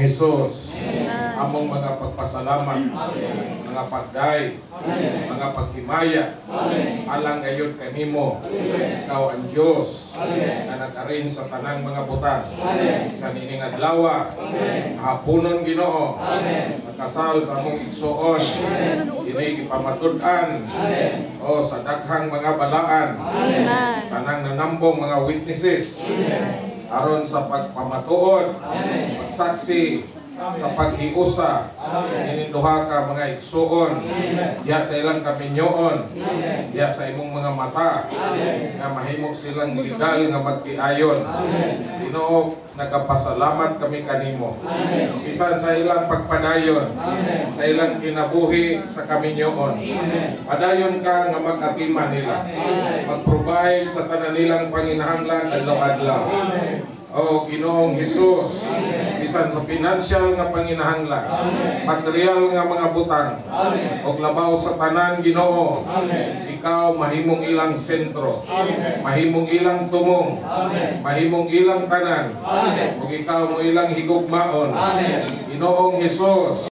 Hesus, among mga pagpasalamat, mga pagday, mga paghimaya, alang gayon kanimo, ikaw ang Diyos na nag-arin sa tanang mga butang. Sa nining adlaw, hapunon Ginoo, sa kasal sa among igsuon, dinay gipamatud-an o sa daghang mga balaan, tanang nanambong mga witnesses, aron sa pagpamatuod, pagsaksi, sa paghiusa, ininduha ka mga igsuon, ya sa ilang kaminyoon, ya sa imong mga mata, nga mahimok silang legal nga magtiayon. Ginoo, nagapasalamat kami kanimo. Bisan sa ilang pagpadayon, sa ilang kinabuhi sa kaminyoon, padayon ka nga mag-apiman nila, mag-provide sa tanan nilang panginahanglan adlaw-adlaw. O Ginoong Hesus, bisan sa financial nga panginahanglan, material nga mga butang, o labaw sa tanan Ginoo, ikaw mahimong ilang sentro, mahimong ilang tumong, mahimong ilang tanan, o ikaw mo ilang higugmaon. Ginoong Hesus,